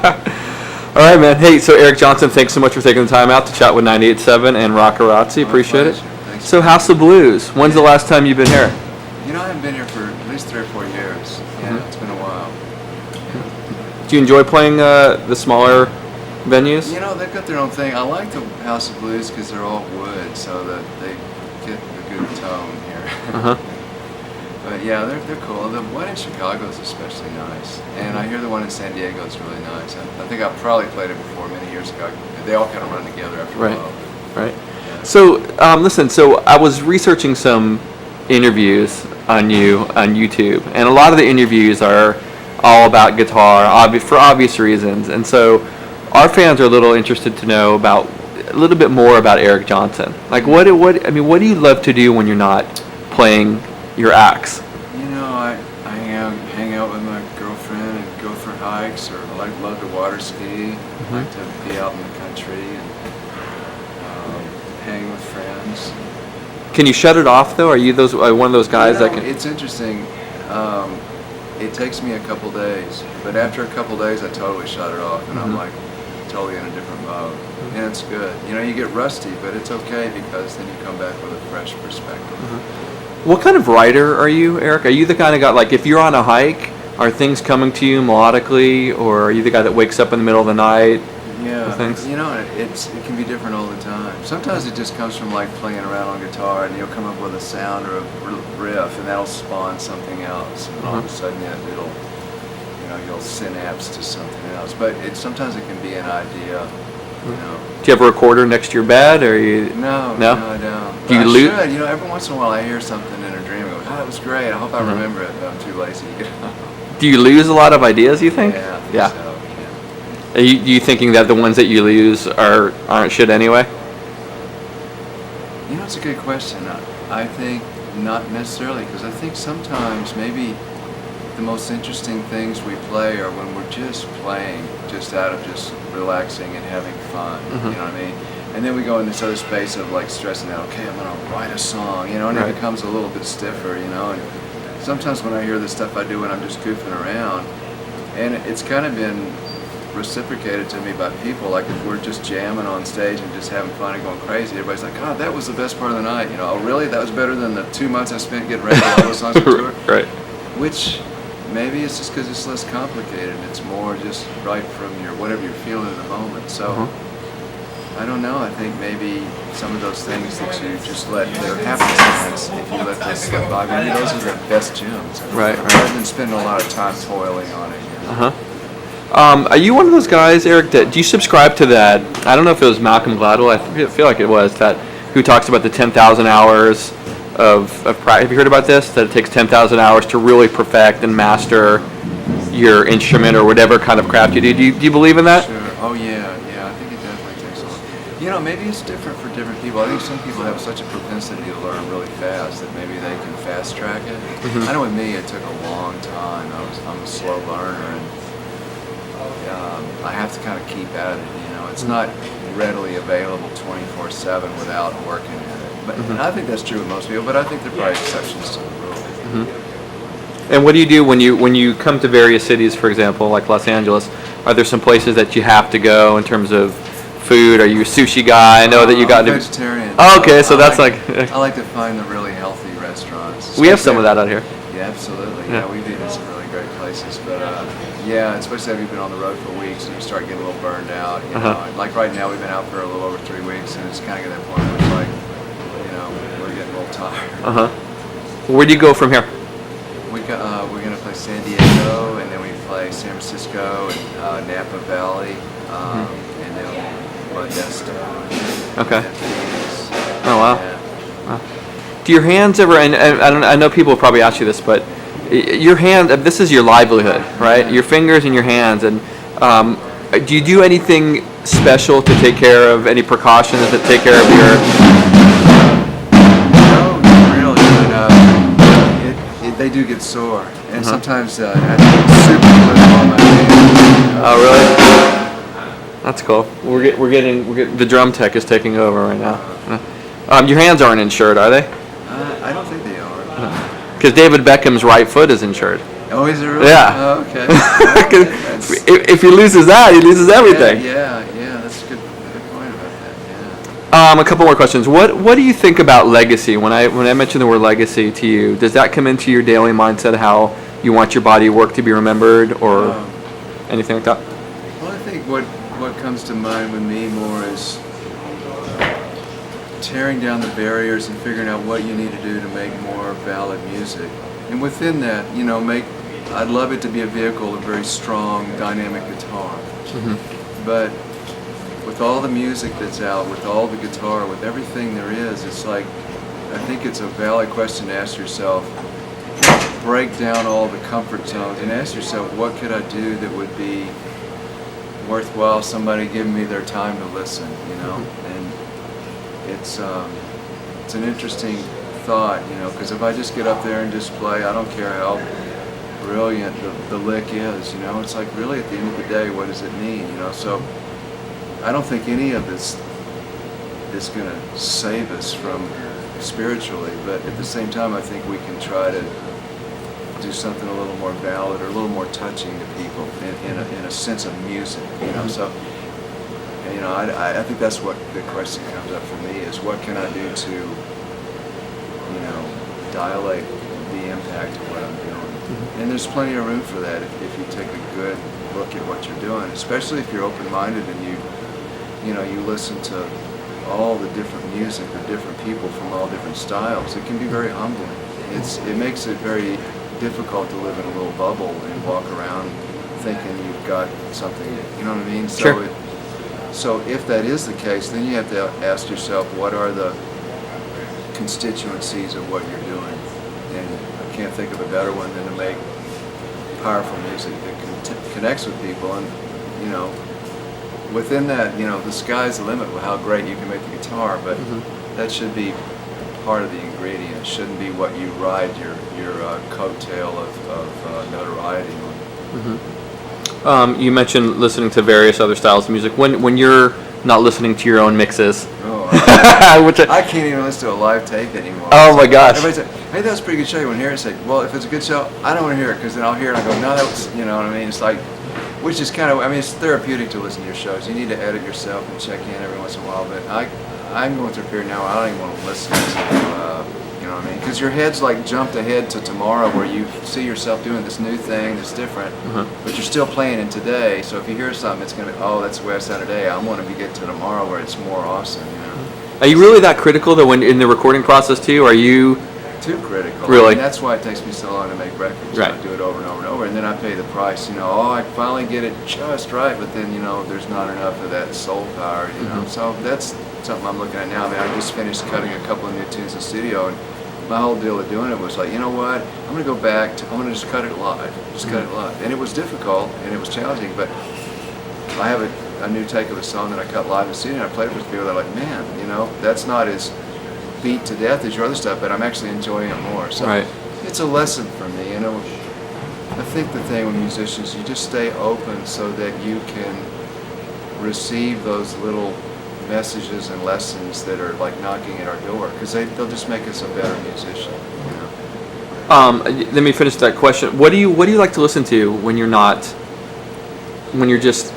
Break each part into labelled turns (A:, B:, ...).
A: All right, man. Hey, so Eric Johnson, thanks so much for taking the time out to chat with 98.7 and ROCKERRAZZI. Appreciate it.
B: Thanks.
A: So House of Blues, when's the last time you've been here?
B: You know, I haven't been here for at least 3 or 4 years. Yeah, It's been a while.
A: Do you enjoy playing the smaller venues?
B: You know, they've got their own thing. I like the House of Blues because they're all wood, so that they get a good tone here. But yeah, they're cool. The one in Chicago is especially nice, and I hear the one in San Diego is really nice. I think I've probably played it before many years ago. They all kind of run together after a while.
A: Right. Yeah. So listen. So I was researching some interviews on you on YouTube, and a lot of the interviews are all about guitar, for obvious reasons. And so our fans are a little interested to know about a little bit more about Eric Johnson. Like, what do you love to do when you're not playing your acts?
B: You know, I hang out with my girlfriend and go for hikes, or I love to water ski. I like to be out in the country and hang with friends.
A: Can you shut it off though? Are you one of those guys that can?
B: It's interesting. It takes me a couple days, but after a couple days, I totally shut it off, and I'm like totally in a different mode, and it's good. You know, you get rusty, but it's okay because then you come back with a fresh perspective.
A: What kind of writer are you, Eric? Are you the kind of guy, like if you're on a hike, are things coming to you melodically, or are you the guy that wakes up in the middle of the night?
B: Yeah, you know, it can be different all the time. Sometimes it just comes from like playing around on guitar, and you'll come up with a sound or a riff, and that'll spawn something else. And all of a sudden, you'll synapse to something else. But sometimes it can be an idea. You know.
A: Do you have a recorder next to your bed, or you?
B: No, I don't.
A: Do you
B: lose? You know, every once in a while I hear something in a dream and go, "Oh, that was great. I hope I remember it." But I'm too lazy to get it.
A: Do you lose a lot of ideas? You think?
B: Yeah. I think so.
A: Are you thinking that the ones that you lose aren't shit anyway?
B: You know, it's a good question. I think not necessarily, because I think sometimes maybe the most interesting things we play are when we're just playing, just out of just relaxing and having fun. You know what I mean? And then we go in this other space of like stressing out. Okay, I'm gonna write a song, and it becomes a little bit stiffer, And sometimes when I hear the stuff I do when I'm just goofing around, and it's kind of been reciprocated to me by people, like if we're just jamming on stage and just having fun and going crazy, everybody's like, "God, that was the best part of the night." Oh really? That was better than the 2 months I spent getting ready for all those songs on tour.
A: Right.
B: Which maybe it's just because it's less complicated. It's more just right from whatever you're feeling in the moment. So I don't know. I think maybe some of those things that you just let happen sometimes, if you let those slip by, maybe those are the best gems.
A: Right.
B: Rather than spending a lot of time toiling on it.
A: Are you one of those guys, Eric, do you subscribe to that? I don't know if it was Malcolm Gladwell, I feel like it was, who talks about the 10,000 hours of practice. Have you heard about this? That it takes 10,000 hours to really perfect and master your instrument or whatever kind of craft you do. Do you believe in that?
B: Sure. Oh, yeah. I think it definitely takes a lot. Maybe it's different for different people. I think some people have such a propensity to learn really fast that maybe they can fast track it. I know with me, it took a long time. I'm a slow learner, and I have to kind of keep at it. It's not readily available 24/7 without working at it. But and I think that's true with most people. But I think there are probably exceptions to the rule.
A: And what do you do when you come to various cities, for example, like Los Angeles? Are there some places that you have to go in terms of food? Are you a sushi guy? I know that you got
B: I'm vegetarian.
A: Oh, okay, so that's like.
B: I like to find the really healthy restaurants.
A: We have some of that out here.
B: Yeah, absolutely. Yeah, we've eaten at some really great places, but especially if you've been on the road for weeks and you start getting a little burned out. Like right now, we've been out for a little over 3 weeks, and it's kind of at that point where it's like, we're getting a little tired.
A: Where do you go from here?
B: We're gonna play San Diego, and then we play San Francisco and Napa Valley, and then Modesto.
A: Okay. Oh wow. Wow. Do your hands ever? And I know people will probably ask you this, but your hand. This is your livelihood, right? Your fingers and your hands. And do you do anything special to take care of any precautions that take care of your?
B: No, not really. But they do get sore, and sometimes I have to get super glue on my hands.
A: Oh really? That's cool. We're getting the drum tech is taking over right now. Your hands aren't insured, are they?
B: I don't think they are.
A: Because David Beckham's right foot is insured.
B: Oh, is it really?
A: Yeah.
B: Oh, okay.
A: 'Cause
B: That's-
A: if he loses that, he loses everything.
B: Yeah, that's a good point about that. Yeah.
A: A couple more questions. What do you think about legacy? When I mention the word legacy to you, does that come into your daily mindset? How you want your body of work to be remembered, or anything like that?
B: Well, I think what comes to mind with me more is tearing down the barriers and figuring out what you need to do to make more valid music. And within that, I'd love it to be a vehicle of very strong, dynamic guitar. But with all the music that's out, with all the guitar, with everything there is, it's like, I think it's a valid question to ask yourself, break down all the comfort zones and ask yourself, what could I do that would be worthwhile somebody giving me their time to listen, And it's an interesting thought, because if I just get up there and just play, I don't care how brilliant the lick is, it's like, really, at the end of the day, what does it mean, So I don't think any of this is going to save us from spiritually, but at the same time, I think we can try to do something a little more valid or a little more touching to people in a sense of music, So, I think that's what the question comes up for me is, what can I do to, dilate the impact of what I'm doing? And there's plenty of room for that if you take a good look at what you're doing, especially if you're open-minded and you listen to all the different music of different people from all different styles. It can be very humbling. It makes it very difficult to live in a little bubble and walk around thinking you've got something, you know what I mean?
A: Sure.
B: So if that is the case, then you have to ask yourself, what are the constituencies of what you're doing? And I can't think of a better one than to make powerful music that connects with people. And, within that, the sky's the limit with how great you can make the guitar, but that should be part of the ingredient. It shouldn't be what you ride your coattail of notoriety on.
A: You mentioned listening to various other styles of music. When you're not listening to your own mixes,
B: I can't even listen to a live tape anymore.
A: Oh my gosh!
B: Everybody said, "Hey, that was a pretty good show." You want to hear it? Say, "Well, if it's a good show, I don't want to hear it," because then I'll hear it and I go, "No, that was," you know what I mean? It's like, which is kind of, it's therapeutic to listen to your shows. You need to edit yourself and check in every once in a while. But I'm going through a period now where I don't even want to listen to, you know what I mean? Because your head's like jumped ahead to tomorrow, where you see yourself doing this new thing that's different, but you're still playing in today. So if you hear something, it's gonna be, oh, that's the way I sound today. I want to get to tomorrow where it's more awesome,
A: Are you really that critical though when in the recording process too? Are you
B: too critical?
A: Really?
B: And that's why it takes me so long to make records.
A: Right.
B: I do it over and over and over, and then I pay the price. Oh, I finally get it just right, but then there's not enough of that soul power. So that's something I'm looking at now. I just finished cutting a couple of new tunes in the studio, and my whole deal of doing it was like, you know what? I'm gonna go back. I'm gonna just cut it live. Cut it live, and it was difficult and it was challenging, but I have a new take of a song that I cut live in the studio, and I played it with people. They're like, man, that's not as beat to death as your other stuff, but I'm actually enjoying it more. So
A: Right.
B: It's a lesson for me. I think the thing with musicians, you just stay open so that you can receive those little messages and lessons that are like knocking at our door, because they'll just make us a better musician.
A: Let me finish that question. What do you like to listen to when you're just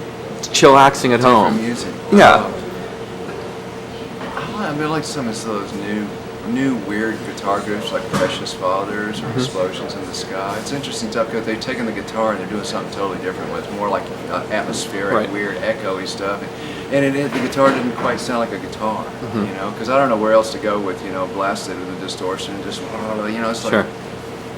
A: chillaxing at home?
B: Music.
A: Yeah.
B: I like some of those new weird guitar groups like Precious Fathers or Explosions in the Sky. It's interesting stuff because they've taken the guitar and they're doing something totally different with it. More like atmospheric,
A: Right.
B: weird, echoey stuff. And the guitar didn't quite sound like a guitar, because I don't know where else to go with, blasted with the distortion and just, it's like,
A: Sure.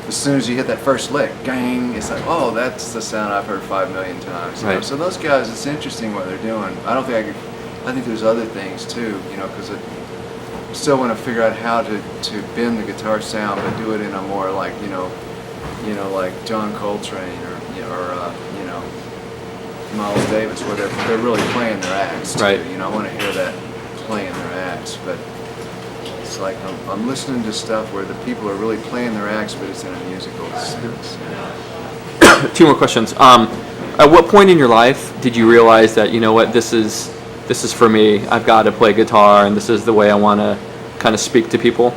B: as soon as you hit that first lick, gang, it's like, oh, that's the sound I've heard 5 million times.
A: Right.
B: So those guys, it's interesting what they're doing. I don't think I think there's other things too, because I still want to figure out how to bend the guitar sound, but do it in a more like, like John Coltrane or Miles Davis, where they're really playing their acts too.
A: Right.
B: I want to hear that playing their acts, but it's like I'm listening to stuff where the people are really playing their acts, but it's in a musical sense.
A: 2 more questions. At what point in your life did you realize that, what, this is for me, I've got to play guitar, and this is the way I want to kind of speak to people?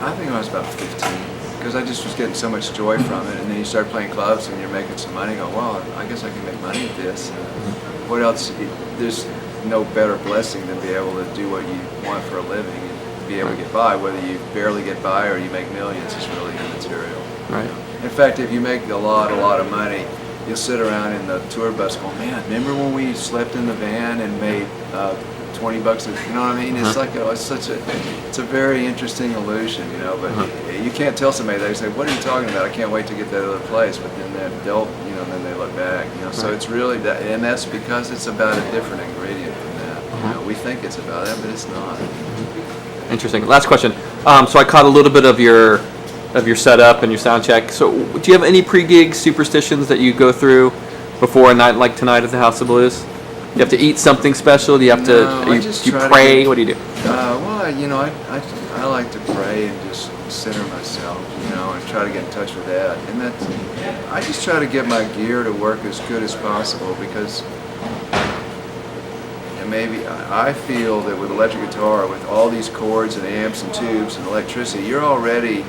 B: I think I was about 15, because I just was getting so much joy from it. And then you start playing clubs and you're making some money. Go, well, I guess I can make money at this. What else? There's no better blessing than be able to do what you want for a living and be able to get by. Whether you barely get by or you make millions is really immaterial.
A: Right.
B: In fact, if you make a lot of money, you'll sit around in the tour bus going, man, remember when we slept in the van and made $20 you know what I mean? It's like, it's a very interesting illusion, you know, but you can't tell somebody that. You say, what are you talking about? I can't wait to get that other place, but then then they look back, you know, so it's really that, and that's because it's about a different ingredient from that. You know, we think it's about that, but it's not.
A: Interesting. Last question. So I caught a little bit of your setup and your sound check. So do you have any pre-gig superstitions that you go through before a night like tonight at the House of Blues? You have to eat something special? Do you have to pray? What do you do?
B: Well, you know, I like to pray and just center myself, you know, and try to get in touch with that. And I just try to get my gear to work as good as possible because maybe I feel that with electric guitar, with all these chords and amps and tubes and electricity, you're already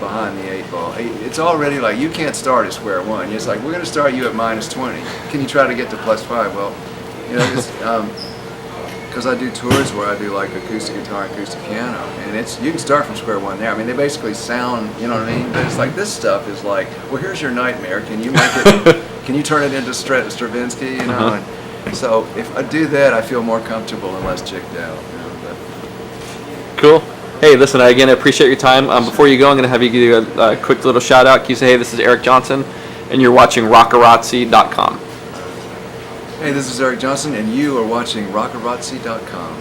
B: behind the 8 ball. It's already like you can't start at square one. It's like, we're going to start you at -20. Can you try to get to +5? Well, you know, because I do tours where I do like acoustic guitar and acoustic piano, and you can start from square one there. I mean, they basically sound, you know what I mean? But it's like this stuff is like, well, here's your nightmare. Can you make it? Can you turn it into Stravinsky? You know. And so if I do that, I feel more comfortable and less chicked out. You know, but.
A: Cool. Hey, listen, again, I appreciate your time. Before you go, I'm going to have you do a quick little shout out. Can you say, hey, this is Eric Johnson, and you're watching ROCKERRAZZI.com.
B: Hey, this is Eric Johnson, and you are watching ROCKERRAZZI.com.